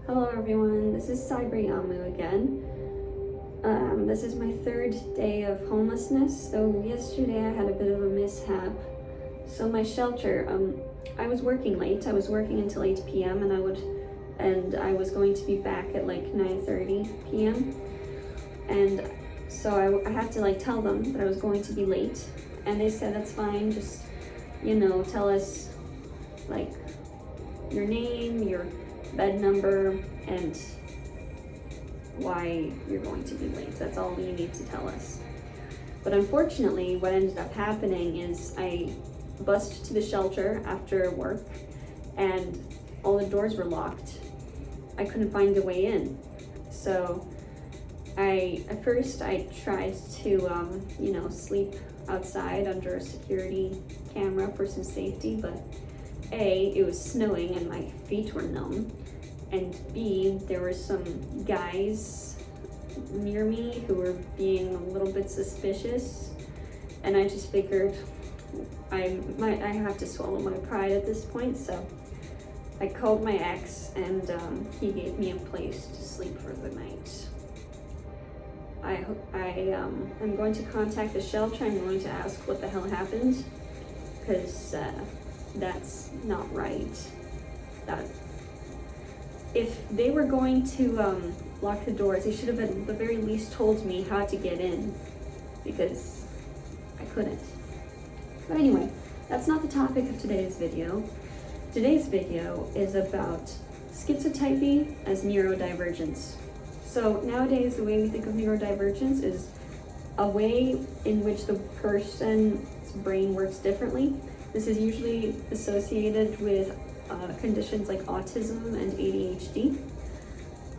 Hello everyone, this is Cybriyamu again. This is my third day of homelessness. So yesterday I had a bit of a mishap. So my shelter, I was working late. I was working until 8 p.m. and I was going to be back at like 9:30 p.m. And so I had to tell them that I was going to be late, and they said that's fine, just tell us your name, your bed number, and why you're going to be late. That's all you need to tell us. But unfortunately, what ended up happening is I bussed to the shelter after work and all the doors were locked. I couldn't find a way in. So at first I tried to sleep outside under a security camera for some safety, but A, it was snowing and my feet were numb, and B, there were some guys near me who were being a little bit suspicious, and I just figured I have to swallow my pride at this point, so I called my ex and he gave me a place to sleep for the night. I'm going to contact the shelter. I'm going to ask what the hell happened, because that's not right. That if they were going to lock the doors, they should have at the very least told me how to get in, because I couldn't. But anyway, that's not the topic of today's video. Today's video is about schizotypy as neurodivergence. So nowadays, the way we think of neurodivergence is a way in which the person's brain works differently. This is usually associated with conditions like autism and ADHD.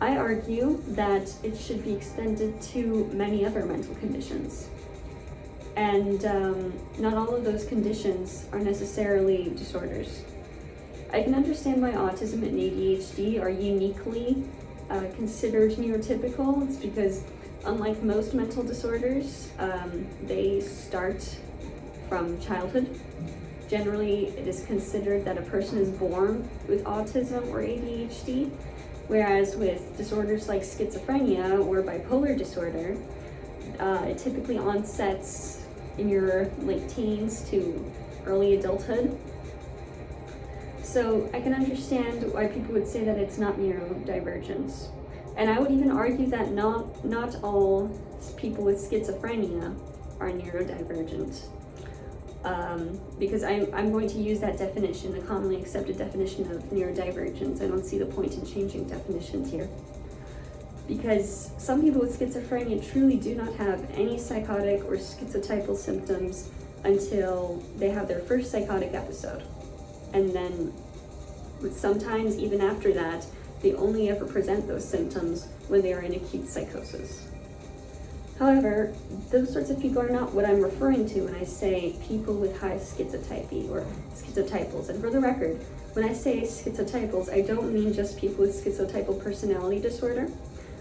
I argue that it should be extended to many other mental conditions. And not all of those conditions are necessarily disorders. I can understand why autism and ADHD are uniquely considered neurotypical. It's because unlike most mental disorders, they start from childhood. Generally, it is considered that a person is born with autism or ADHD, whereas with disorders like schizophrenia or bipolar disorder, it typically onsets in your late teens to early adulthood. So I can understand why people would say that it's not neurodivergence. And I would even argue that not all people with schizophrenia are neurodivergent. Because I'm going to use that definition, the commonly accepted definition of neurodivergence. I don't see the point in changing definitions here. Because some people with schizophrenia truly do not have any psychotic or schizotypal symptoms until they have their first psychotic episode. And then sometimes even after that, they only ever present those symptoms when they are in acute psychosis. However, those sorts of people are not what I'm referring to when I say people with high schizotypy or schizotypals. And for the record, when I say schizotypals, I don't mean just people with schizotypal personality disorder,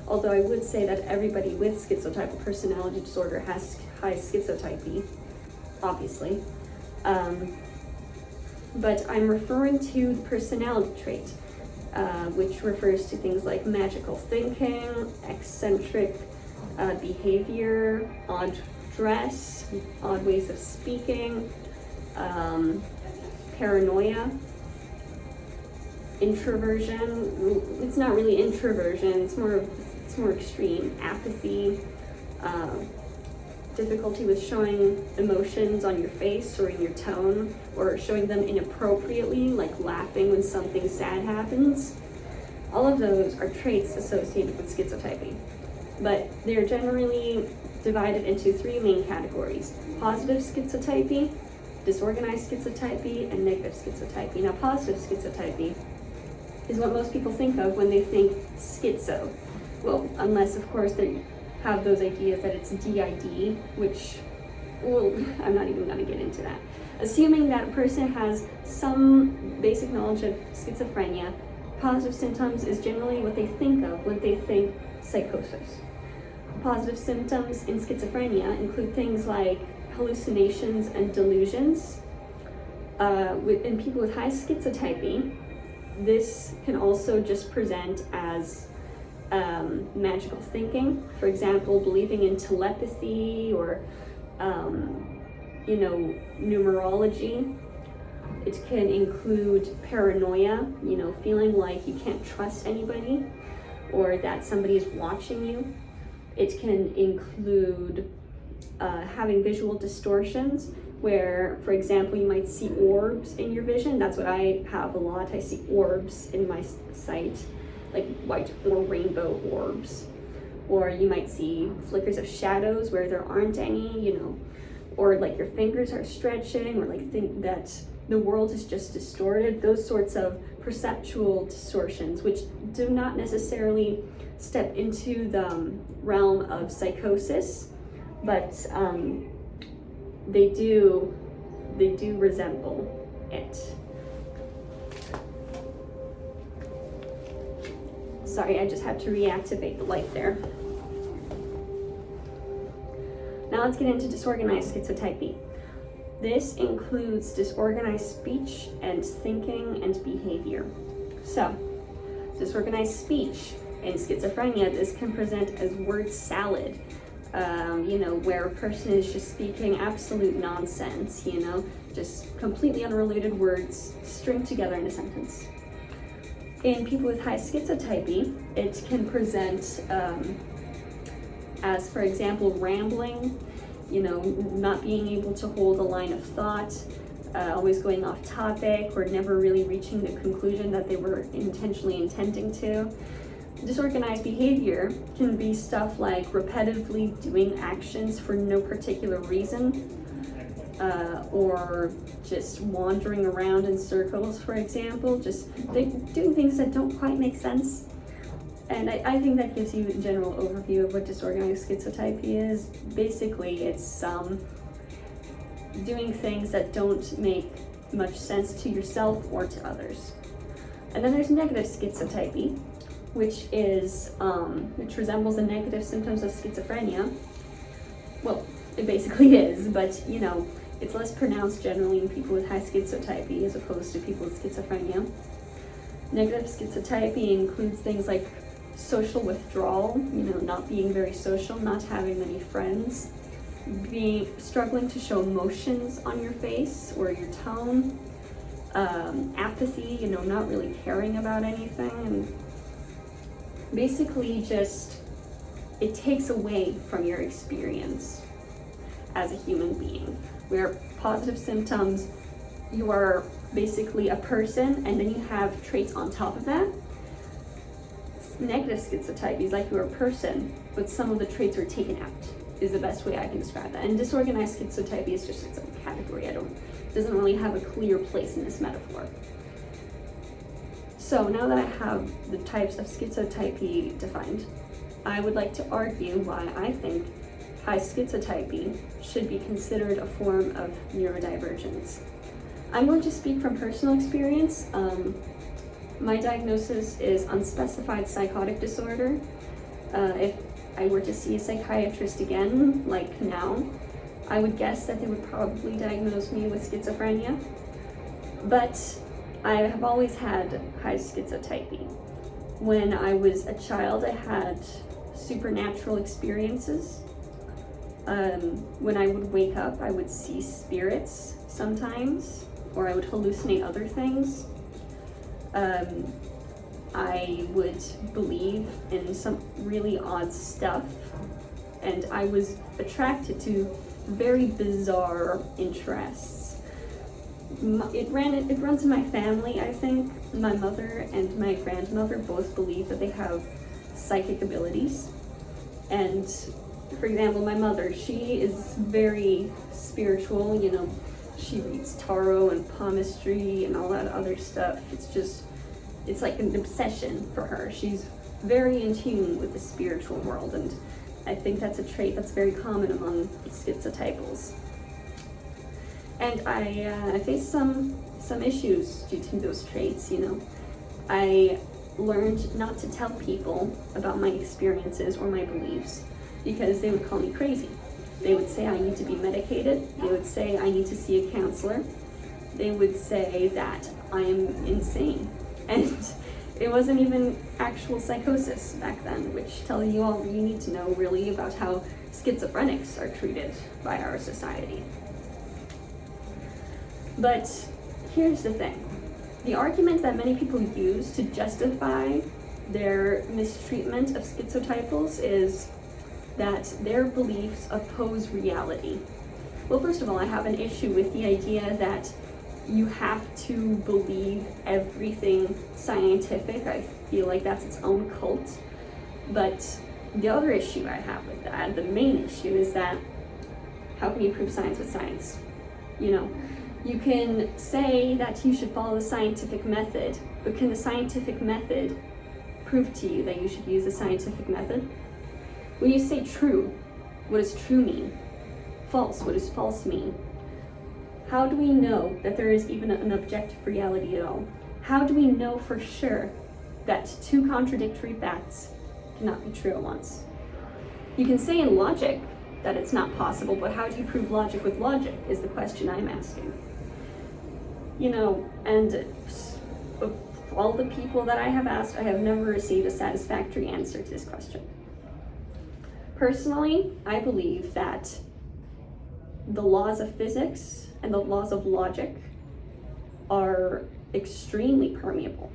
although I would say that everybody with schizotypal personality disorder has high schizotypy, obviously. But I'm referring to the personality trait, which refers to things like magical thinking, eccentric behavior, odd dress, odd ways of speaking, paranoia, introversion. It's not really introversion, it's more extreme. Apathy, difficulty with showing emotions on your face or in your tone, or showing them inappropriately, like laughing when something sad happens. All of those are traits associated with schizotypy. But they're generally divided into three main categories: positive schizotypy, disorganized schizotypy, and negative schizotypy. Now, positive schizotypy is what most people think of when they think schizo. Well, unless, of course, they have those ideas that it's DID, which, well, I'm not even going to get into that. Assuming that a person has some basic knowledge of schizophrenia, positive symptoms is generally what they think of when they think psychosis. Positive symptoms in schizophrenia include things like hallucinations and delusions. In people with high schizotypy, this can also just present as magical thinking. For example, believing in telepathy or, numerology. It can include paranoia, feeling like you can't trust anybody or that somebody is watching you. It can include having visual distortions where, for example, you might see orbs in your vision. That's what I have a lot. I see orbs in my sight, like white or rainbow orbs. Or you might see flickers of shadows where there aren't any, or like your fingers are stretching, or like think that the world is just distorted. Those sorts of perceptual distortions, which do not necessarily step into the realm of psychosis, but they do resemble it. Sorry, I just had to reactivate the light there. Now let's get into disorganized schizotypy. This includes disorganized speech and thinking and behavior. So, disorganized speech in schizophrenia, this can present as word salad, where a person is just speaking absolute nonsense, just completely unrelated words stringed together in a sentence. In people with high schizotypy, it can present as, for example, rambling, not being able to hold a line of thought, always going off topic, or never really reaching the conclusion that they were intentionally intending to. Disorganized behavior can be stuff like repetitively doing actions for no particular reason, or just wandering around in circles, for example, just doing things that don't quite make sense. And I think that gives you a general overview of what disorganized schizotypy is. Basically, it's doing things that don't make much sense to yourself or to others. And then there's negative schizotypy, which resembles the negative symptoms of schizophrenia. Well, it basically is, but it's less pronounced generally in people with high schizotypy as opposed to people with schizophrenia. Negative schizotypy includes things like social withdrawal, not being very social, not having many friends, struggling to show emotions on your face or your tone, apathy, not really caring about anything, and basically just it takes away from your experience as a human being. Where positive symptoms, you are basically a person and then you have traits on top of that. Negative schizotypy is like you're a person, but some of the traits are taken out, is the best way I can describe that. And disorganized schizotypy is just its own category. It doesn't really have a clear place in this metaphor. So now that I have the types of schizotypy defined, I would like to argue why I think high schizotypy should be considered a form of neurodivergence. I'm going to speak from personal experience. My diagnosis is unspecified psychotic disorder. If I were to see a psychiatrist again, like now, I would guess that they would probably diagnose me with schizophrenia. But I have always had high schizotypy. When I was a child, I had supernatural experiences. When I would wake up, I would see spirits sometimes, or I would hallucinate other things. I would believe in some really odd stuff, and I was attracted to very bizarre interests. It runs in my family, I think. My mother and my grandmother both believe that they have psychic abilities. And for example, my mother, she is very spiritual, she reads tarot and palmistry and all that other stuff. It's like an obsession for her. She's very in tune with the spiritual world, and I think that's a trait that's very common among schizotypals. And I faced some issues due to those traits, I learned not to tell people about my experiences or my beliefs because they would call me crazy. They would say I need to be medicated. They would say I need to see a counselor. They would say that I am insane. And it wasn't even actual psychosis back then, which tells you all you need to know really about how schizophrenics are treated by our society. But here's the thing. The argument that many people use to justify their mistreatment of schizotypals is that their beliefs oppose reality. Well, first of all, I have an issue with the idea that you have to believe everything scientific. I feel like that's its own cult. But the other issue I have with that, the main issue, is that how can you prove science with science? You know, you can say that you should follow the scientific method, but can the scientific method prove to you that you should use the scientific method? When you say true, what does true mean? False, what does false mean? How do we know that there is even an objective reality at all? How do we know for sure that two contradictory facts cannot be true at once? You can say in logic that it's not possible, but how do you prove logic with logic is the question I'm asking. You know, and of all the people that I have asked, I have never received a satisfactory answer to this question. Personally, I believe that the laws of physics and the laws of logic are extremely permeable.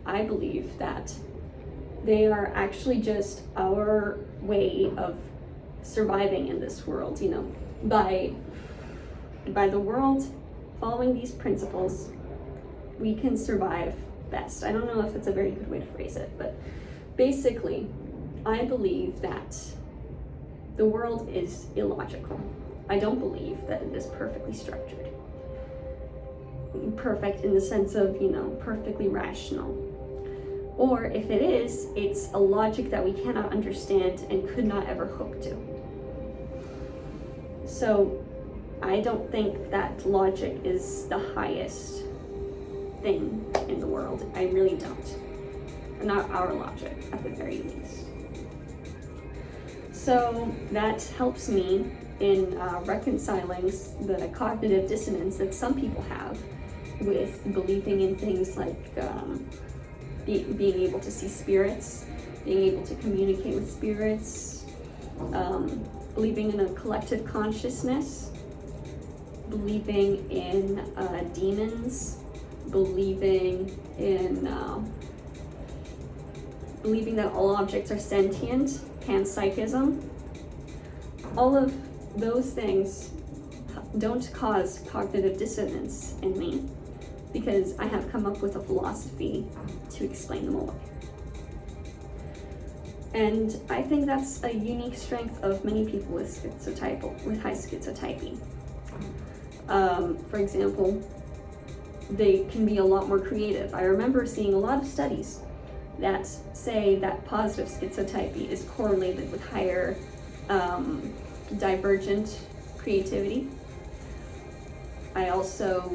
I believe that they are actually just our way of surviving in this world, you know, by the world following these principles, we can survive best. I don't know if it's a very good way to phrase it, but basically, I believe that the world is illogical. I don't believe that it is perfectly structured. Perfect in the sense of, you know, perfectly rational. Or if it is, it's a logic that we cannot understand and could not ever hope to. So I don't think that logic is the highest thing in the world. I really don't. Not our logic, at the very least. So that helps me in reconciling the cognitive dissonance that some people have with believing in things like being able to see spirits, being able to communicate with spirits, believing in a collective consciousness, believing in demons, believing that all objects are sentient, panpsychism. All of those things don't cause cognitive dissonance in me because I have come up with a philosophy to explain them away. And I think that's a unique strength of many people with high schizotypy. For example, they can be a lot more creative. I remember seeing a lot of studies that say that positive schizotypy is correlated with higher divergent creativity. I also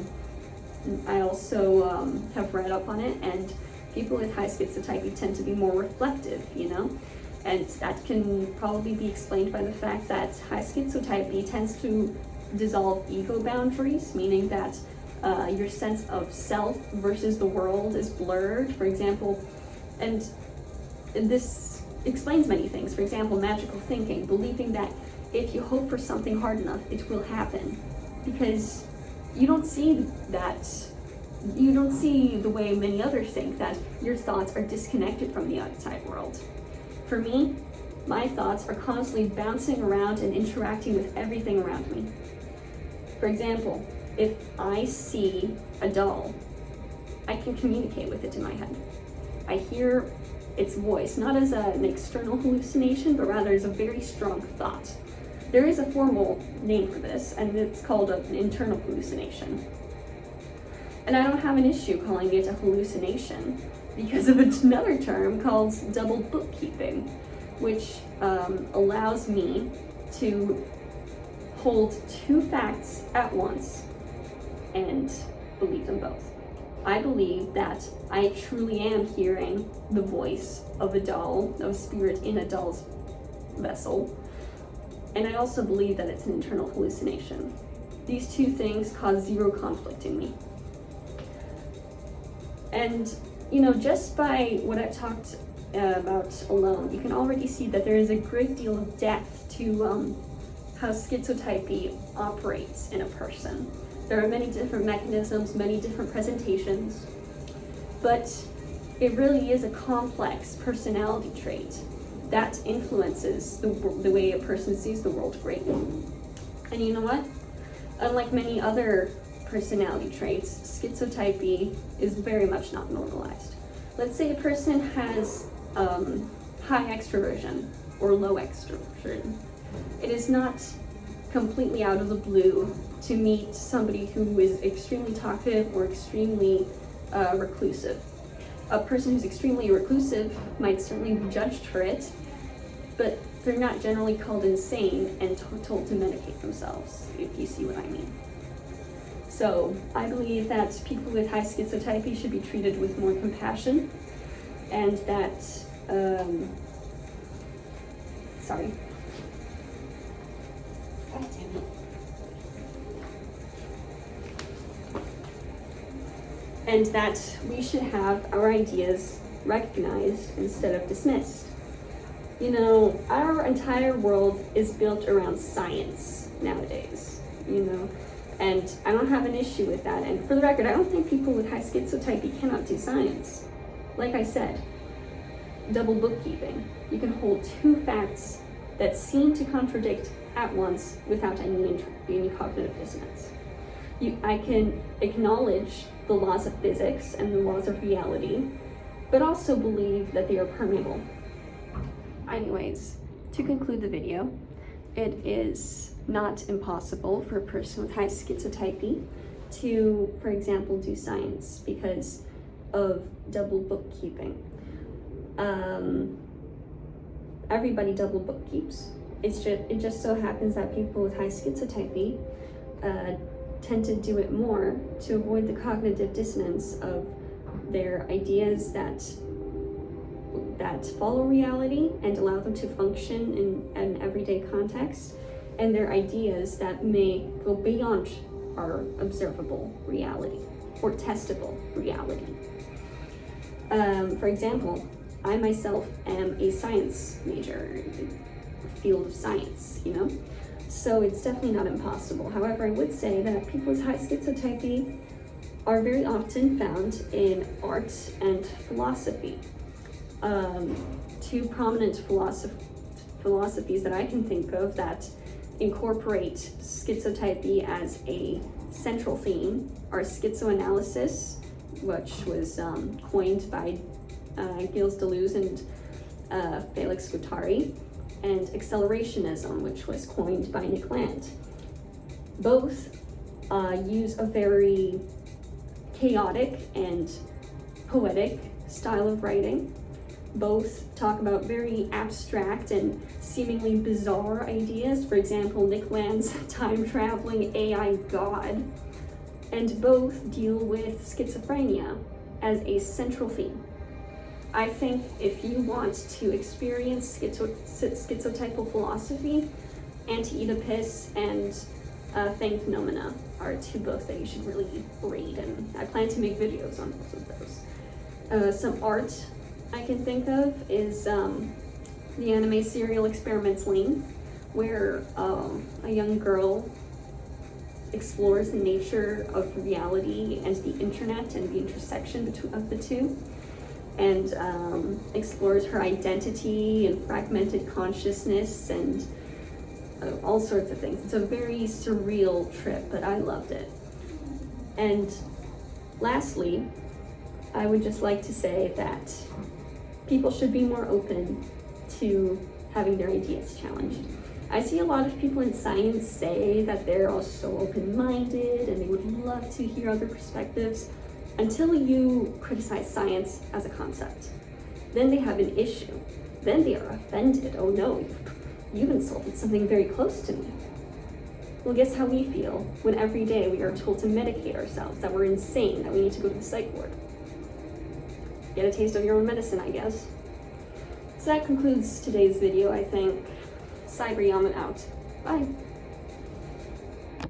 have read up on it, and people with high schizotypy tend to be more reflective, you know, and that can probably be explained by the fact that high schizotypy tends to dissolve ego boundaries, meaning that your sense of self versus the world is blurred, for example, and this explains many things. For example, magical thinking, believing that if you hope for something hard enough, it will happen, because you don't see the way many others think, that your thoughts are disconnected from the outside world. For me, my thoughts are constantly bouncing around and interacting with everything around me. For example, if I see a doll, I can communicate with it in my head. I hear its voice, not as an external hallucination, but rather as a very strong thought. There is a formal name for this, and it's called an internal hallucination. And I don't have an issue calling it a hallucination because of another term called double bookkeeping, which allows me to hold two facts at once and believe them both. I believe that I truly am hearing the voice of a doll, of a spirit in a doll's vessel, and I also believe that it's an internal hallucination. These two things cause zero conflict in me. And you know, just by what I've talked about alone, you can already see that there is a great deal of depth to how schizotypy operates in a person. There are many different mechanisms, many different presentations, but it really is a complex personality trait that influences the way a person sees the world greatly. And you know what? Unlike many other personality traits, schizotypy is very much not normalized. Let's say a person has high extroversion or low extroversion. It is not completely out of the blue to meet somebody who is extremely talkative or extremely reclusive. A person who's extremely reclusive might certainly be judged for it, but they're not generally called insane and told to medicate themselves, if you see what I mean. So I believe that people with high schizotypy should be treated with more compassion, and that, sorry. God damn it. And that we should have our ideas recognized instead of dismissed. You know, our entire world is built around science nowadays, you know, and I don't have an issue with that. And for the record, I don't think people with high schizotypy cannot do science. Like I said, double bookkeeping. You can hold two facts that seem to contradict at once without any cognitive dissonance. I can acknowledge the laws of physics and the laws of reality, but also believe that they are permeable. Anyways, to conclude the video, it is not impossible for a person with high schizotypy to, for example, do science because of double bookkeeping. Everybody double bookkeeps. It just so happens that people with high schizotypy tend to do it more to avoid the cognitive dissonance of their ideas that follow reality and allow them to function in an everyday context, and their ideas that may go beyond our observable reality or testable reality. For example, I myself am a science major, field of science, you know? So it's definitely not impossible. However, I would say that people with high schizotypy are very often found in art and philosophy. Two prominent philosophies that I can think of that incorporate schizotypy as a central theme are schizoanalysis, which was coined by Gilles Deleuze and Felix Guattari, and accelerationism, which was coined by Nick Land. Both use a very chaotic and poetic style of writing. Both talk about very abstract and seemingly bizarre ideas. For example, Nick Land's time-traveling AI god. And both deal with schizophrenia as a central theme. I think if you want to experience schizotypal philosophy, Anti-Oedipus and Thing Phenomena are two books that you should really read, and I plan to make videos on both of those. Some art I can think of is the anime serial Experiments Lain, where a young girl explores the nature of reality and the internet and the intersection of the two, and explores her identity and fragmented consciousness and all sorts of things. It's a very surreal trip, but I loved it. And lastly, I would just like to say that people should be more open to having their ideas challenged. I see a lot of people in science say that they're all so open-minded and they would love to hear other perspectives until you criticize science as a concept. Then they have an issue. Then they are offended. Oh no, you've insulted something very close to me. Well, guess how we feel when every day we are told to medicate ourselves, that we're insane, that we need to go to the psych ward. Get a taste of your own medicine, I guess. So that concludes today's video, I think. Cyber Yaman out. Bye.